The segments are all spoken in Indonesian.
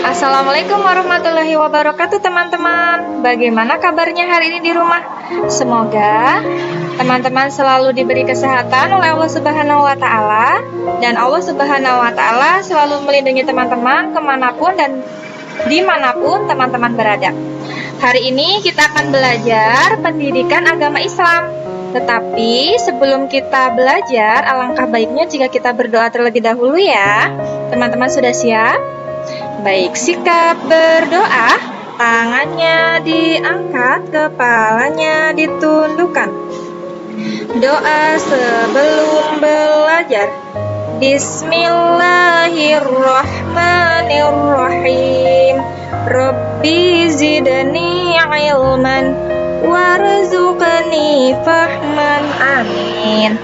Assalamualaikum warahmatullahi wabarakatuh teman-teman. Bagaimana kabarnya hari ini di rumah? Semoga teman-teman selalu diberi kesehatan oleh Allah Subhanahu wa Ta'ala, dan Allah Subhanahu wa Ta'ala selalu melindungi teman-teman kemanapun dan dimanapun teman-teman berada. Hari ini kita akan belajar pendidikan agama Islam. Tetapi sebelum kita belajar, alangkah baiknya jika kita berdoa terlebih dahulu ya. Teman-teman sudah siap? Baik, sikap berdoa. Tangannya diangkat, kepalanya ditundukkan. Doa sebelum belajar. Bismillahirrahmanirrahim. Rabbi zidni ilman warzuqni fahman. Amin.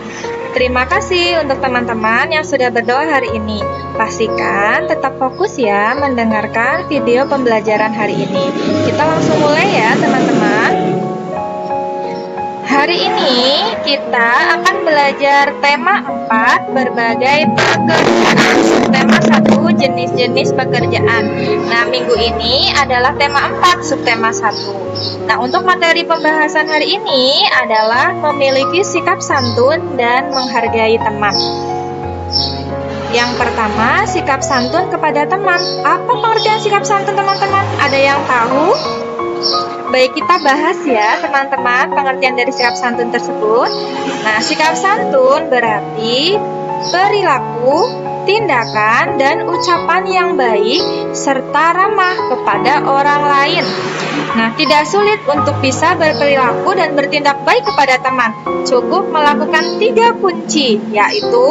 Terima kasih untuk teman-teman yang sudah berdoa hari ini. Pastikan tetap fokus ya mendengarkan video pembelajaran hari ini. Kita langsung mulai ya teman-teman. Hari ini kita akan belajar tema 4, berbagai pekerjaan. Tema 1, jenis-jenis pekerjaan. Nah, minggu ini adalah tema 4, subtema 1. Nah, untuk materi pembahasan hari ini adalah memiliki sikap santun dan menghargai teman. Yang pertama, sikap santun kepada teman. Apa pengertian sikap santun teman-teman? Ada yang tahu? Baik, kita bahas ya teman-teman pengertian dari sikap santun tersebut. Nah, sikap santun berarti perilaku, tindakan, dan ucapan yang baik serta ramah kepada orang lain. Nah, tidak sulit untuk bisa berperilaku dan bertindak baik kepada teman. Cukup melakukan 3 kunci, yaitu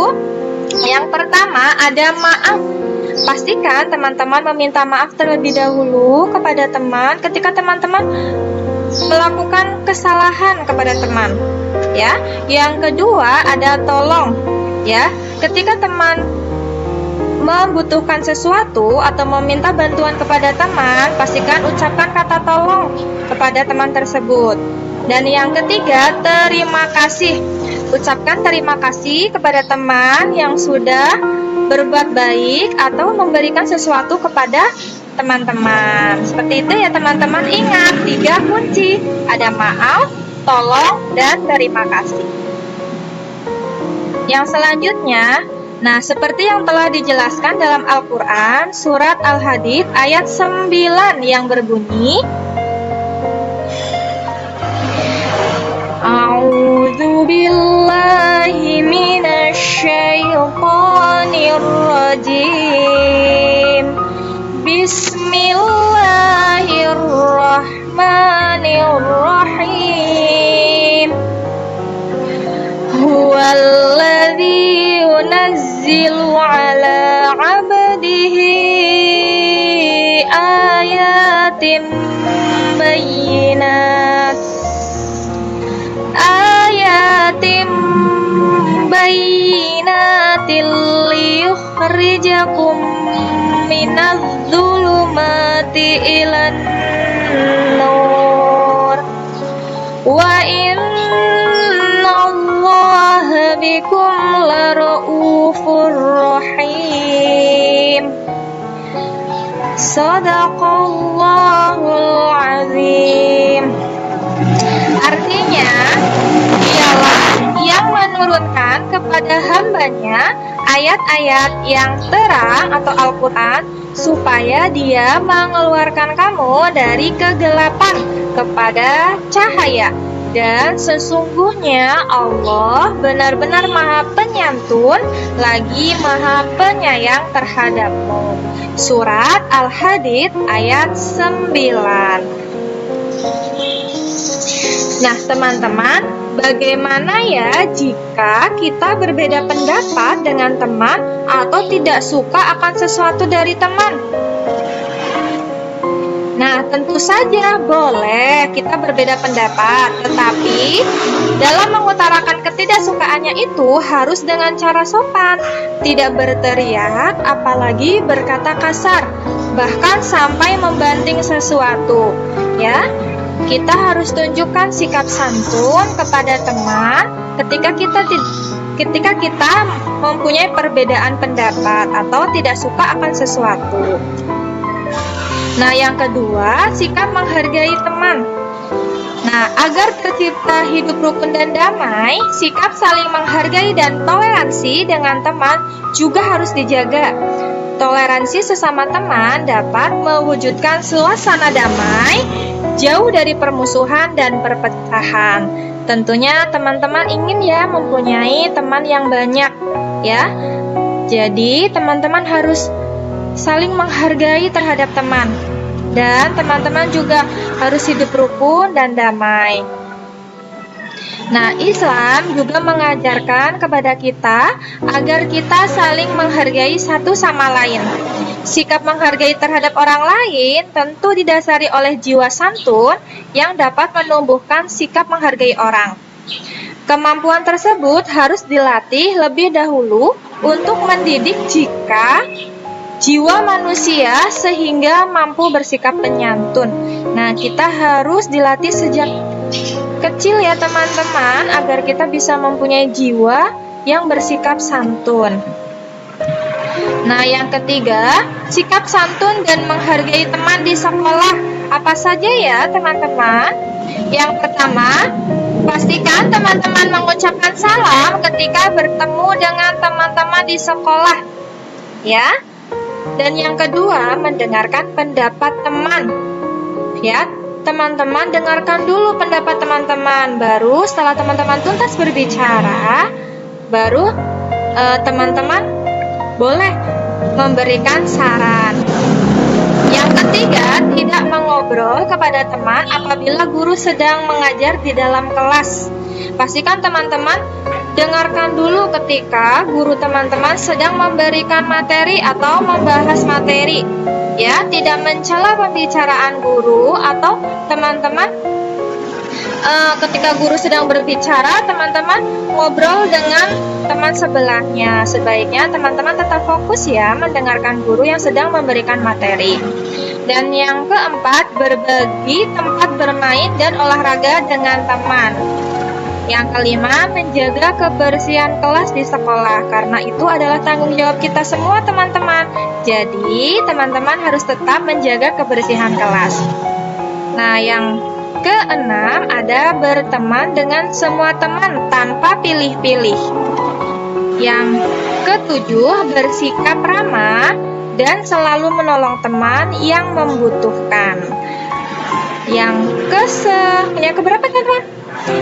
yang pertama ada maaf. Pastikan teman-teman meminta maaf terlebih dahulu kepada teman ketika teman-teman melakukan kesalahan kepada teman. Ya. Yang kedua ada tolong. Ya, ketika teman membutuhkan sesuatu atau meminta bantuan kepada teman, pastikan ucapkan kata tolong kepada teman tersebut. Dan yang ketiga, terima kasih. Ucapkan terima kasih kepada teman yang sudah berbuat baik atau memberikan sesuatu kepada teman-teman. Seperti itu ya teman-teman. Ingat 3 kunci. Ada maaf, tolong, dan terima kasih. Yang selanjutnya, nah seperti yang telah dijelaskan dalam Al-Quran, surat Al-Hadid ayat 9 yang berbunyi, A'udzu billahi minasyaitonir rajim. Bismillahirrahmanirrahim. Huwallazi yunazzilu ala 'abdihi ayatin bayyinat. Bayyinatil liyukhrijakum minadh-dhulumati ilan nur wa innallaha bikum laraufur rahim. Shadaqallahul azim. Artinya, dialah yang menurunkan kepada hambanya ayat-ayat yang terang atau Al-Quran supaya dia mengeluarkan kamu dari kegelapan kepada cahaya. Dan sesungguhnya Allah benar-benar Maha Penyantun lagi Maha Penyayang terhadapmu. Surat Al-Hadid ayat 9. Nah teman-teman, bagaimana ya jika kita berbeda pendapat dengan teman atau tidak suka akan sesuatu dari teman? Nah, tentu saja boleh kita berbeda pendapat, tetapi dalam mengutarakan ketidaksukaannya itu harus dengan cara sopan, tidak berteriak, apalagi berkata kasar, bahkan sampai membanting sesuatu, ya. Kita harus tunjukkan sikap santun kepada teman ketika kita mempunyai perbedaan pendapat atau tidak suka akan sesuatu. Nah, yang kedua, sikap menghargai teman. Nah, agar tercipta hidup rukun dan damai, sikap saling menghargai dan toleransi dengan teman juga harus dijaga. Toleransi sesama teman dapat mewujudkan suasana damai, jauh dari permusuhan dan perpecahan. Tentunya teman-teman ingin ya mempunyai teman yang banyak, ya. Jadi, teman-teman harus saling menghargai terhadap teman. Dan teman-teman juga harus hidup rukun dan damai. Nah, Islam juga mengajarkan kepada kita agar kita saling menghargai satu sama lain. Sikap menghargai terhadap orang lain tentu didasari oleh jiwa santun yang dapat menumbuhkan sikap menghargai orang. Kemampuan tersebut harus dilatih lebih dahulu untuk mendidik jiwa manusia sehingga mampu bersikap penyantun. Nah, kita harus dilatih sejak kecil ya teman-teman, agar kita bisa mempunyai jiwa yang bersikap santun. Nah, yang ketiga, sikap santun dan menghargai teman di sekolah. Apa saja ya teman-teman? Yang pertama, pastikan teman-teman mengucapkan salam ketika bertemu dengan teman-teman di sekolah, ya. Dan yang kedua, mendengarkan pendapat teman. Ya, teman-teman dengarkan dulu pendapat teman-teman. Baru setelah teman-teman tuntas berbicara, baru teman-teman boleh memberikan saran. Yang ketiga, tidak mengobrol kepada teman apabila guru sedang mengajar di dalam kelas. Pastikan teman-teman dengarkan dulu ketika guru teman-teman sedang memberikan materi atau membahas materi. Ya, tidak mencela pembicaraan guru atau teman-teman ketika guru sedang berbicara, teman-teman ngobrol dengan teman sebelahnya. Sebaiknya teman-teman tetap fokus ya mendengarkan guru yang sedang memberikan materi. Dan yang keempat, berbagi tempat bermain dan olahraga dengan teman. Yang kelima, menjaga kebersihan kelas di sekolah, karena itu adalah tanggung jawab kita semua teman-teman. Jadi, teman-teman harus tetap menjaga kebersihan kelas. Nah, yang keenam, ada berteman dengan semua teman tanpa pilih-pilih. Yang ketujuh, bersikap ramah dan selalu menolong teman yang membutuhkan. Yang keberapa teman-teman?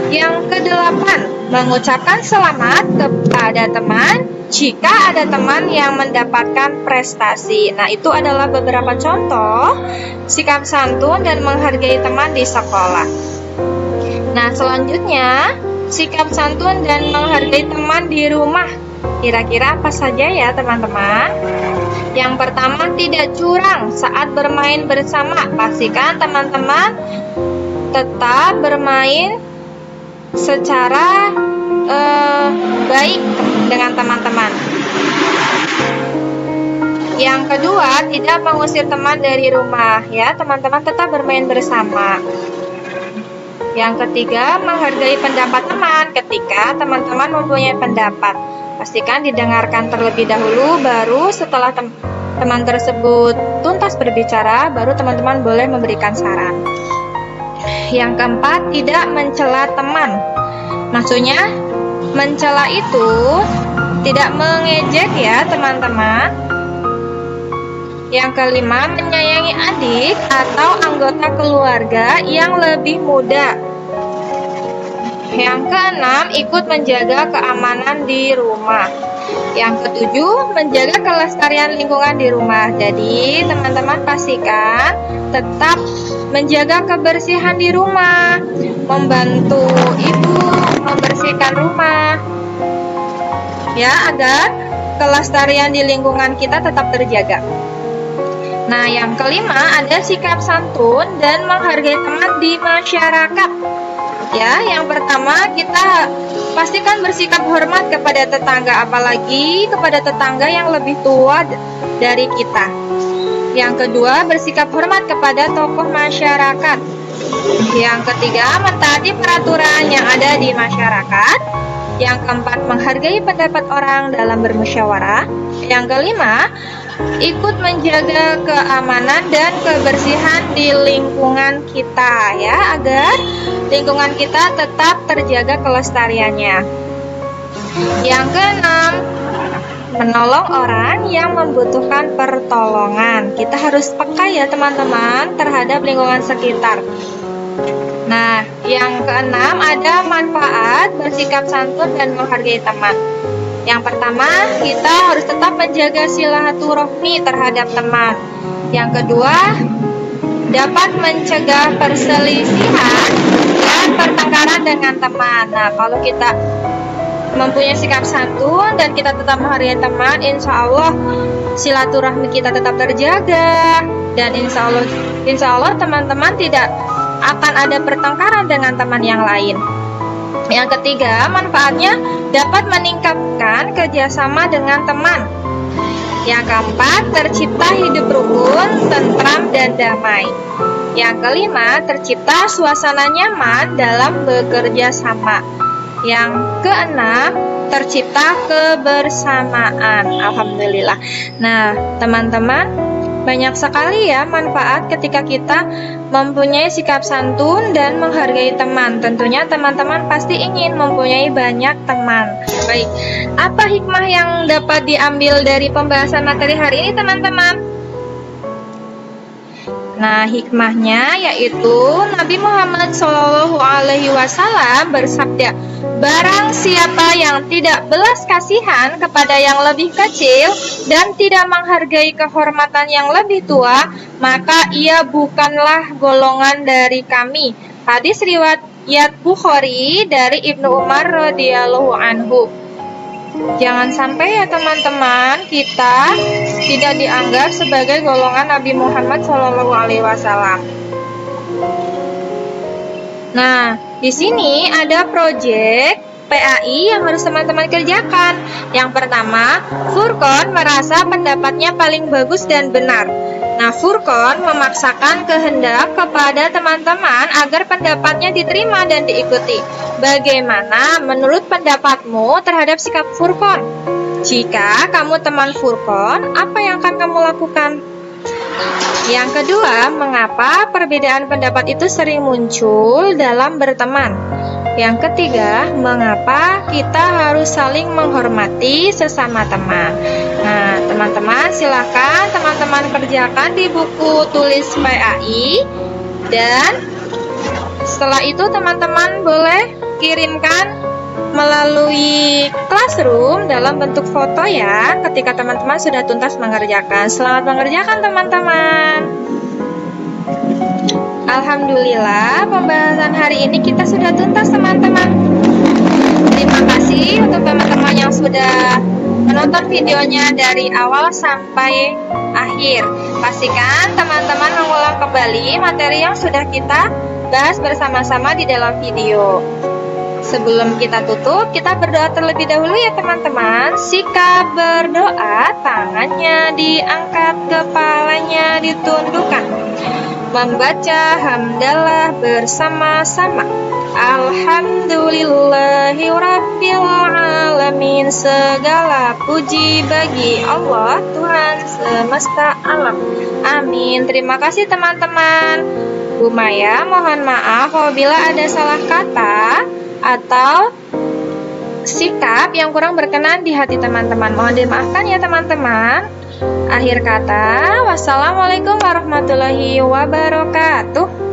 Yang kedelapan, mengucapkan selamat kepada teman jika ada teman yang mendapatkan prestasi. Nah, itu adalah beberapa contoh sikap santun dan menghargai teman di sekolah. Nah, selanjutnya, sikap santun dan menghargai teman di rumah. Kira-kira apa saja ya teman-teman? Yang pertama, tidak curang saat bermain bersama. Pastikan teman-teman tetap bermain secara baik dengan teman-teman. Yang kedua, tidak mengusir teman dari rumah, ya, teman-teman tetap bermain bersama. Yang ketiga, menghargai pendapat teman. Ketika teman-teman mempunyai pendapat, pastikan didengarkan terlebih dahulu, baru setelah teman tersebut tuntas berbicara, baru teman-teman boleh memberikan saran. Yang keempat, tidak mencela teman. Maksudnya, mencela itu tidak mengejek ya teman-teman. Yang kelima, menyayangi adik atau anggota keluarga yang lebih muda. Yang keenam, ikut menjaga keamanan di rumah. Yang ketujuh, menjaga kelestarian lingkungan di rumah. Jadi, teman-teman pastikan tetap menjaga kebersihan di rumah, membantu ibu membersihkan rumah, ya, agar kelestarian di lingkungan kita tetap terjaga. Nah, yang kelima, ada sikap santun dan menghargai teman di masyarakat. Ya, yang pertama, kita pastikan bersikap hormat kepada tetangga, apalagi kepada tetangga yang lebih tua dari kita. Yang kedua, bersikap hormat kepada tokoh masyarakat. Yang ketiga, mentaati peraturan yang ada di masyarakat. Yang keempat, menghargai pendapat orang dalam bermusyawarah. Yang kelima, ikut menjaga keamanan dan kebersihan di lingkungan kita ya, agar lingkungan kita tetap terjaga kelestariannya. Yang keenam, menolong orang yang membutuhkan pertolongan. Kita harus peka ya teman-teman terhadap lingkungan sekitar. Nah, yang keenam ada manfaat bersikap santun dan menghargai teman. Yang pertama, kita harus tetap menjaga silaturahmi terhadap teman. Yang kedua, dapat mencegah perselisihan dan pertengkaran dengan teman. Nah, kalau kita mempunyai sikap santun dan kita tetap menghargai teman, insya Allah silaturahmi kita tetap terjaga, dan insya Allah teman-teman tidak akan ada pertengkaran dengan teman yang lain. Yang ketiga, manfaatnya dapat meningkatkan kerjasama dengan teman. Yang keempat, tercipta hidup rukun, tentram, dan damai. Yang kelima, tercipta suasana nyaman dalam bekerja sama. Yang keenam, tercipta kebersamaan. Alhamdulillah. Nah, teman-teman, banyak sekali ya manfaat ketika kita mempunyai sikap santun dan menghargai teman. Tentunya teman-teman pasti ingin mempunyai banyak teman. Baik, apa hikmah yang dapat diambil dari pembahasan materi hari ini teman-teman? Nah, hikmahnya yaitu Nabi Muhammad SAW bersabda, barang siapa yang tidak belas kasihan kepada yang lebih kecil dan tidak menghargai kehormatan yang lebih tua, maka ia bukanlah golongan dari kami. Hadis riwayat Bukhari dari Ibnu Umar radhiyallahu anhu. Jangan sampai ya teman-teman kita tidak dianggap sebagai golongan Nabi Muhammad SAW. Nah, di sini ada proyek PAI yang harus teman-teman kerjakan. Yang pertama, Furqon merasa pendapatnya paling bagus dan benar. Nah, Furqon memaksakan kehendak kepada teman-teman agar pendapatnya diterima dan diikuti. Bagaimana menurut pendapatmu terhadap sikap Furqon? Jika kamu teman Furqon, apa yang akan kamu lakukan? Yang kedua, mengapa perbedaan pendapat itu sering muncul dalam berteman? Yang ketiga, mengapa kita harus saling menghormati sesama teman? Nah, teman-teman silahkan teman-teman kerjakan di buku tulis PAI, dan setelah itu teman-teman boleh kirimkan melalui Classroom dalam bentuk foto ya, ketika teman-teman sudah tuntas mengerjakan. Selamat mengerjakan teman-teman. Alhamdulillah, pembahasan hari ini kita sudah tuntas teman-teman. Terima kasih untuk teman-teman yang sudah menonton videonya dari awal sampai akhir. Pastikan teman-teman mengulang kembali materi yang sudah kita bahas bersama-sama di dalam video. Sebelum kita tutup, kita berdoa terlebih dahulu ya teman-teman. Sikap berdoa, tangannya diangkat, kepalanya ditundukkan. Membaca hamdalah bersama-sama. Alhamdulillahirrabbilalamin. Segala puji bagi Allah, Tuhan semesta alam. Amin. Terima kasih teman-teman. Bu Maya mohon maaf apabila ada salah kata atau sikap yang kurang berkenan di hati teman-teman. Mohon dimaafkan ya teman-teman. Akhir kata, wassalamualaikum warahmatullahi wabarakatuh.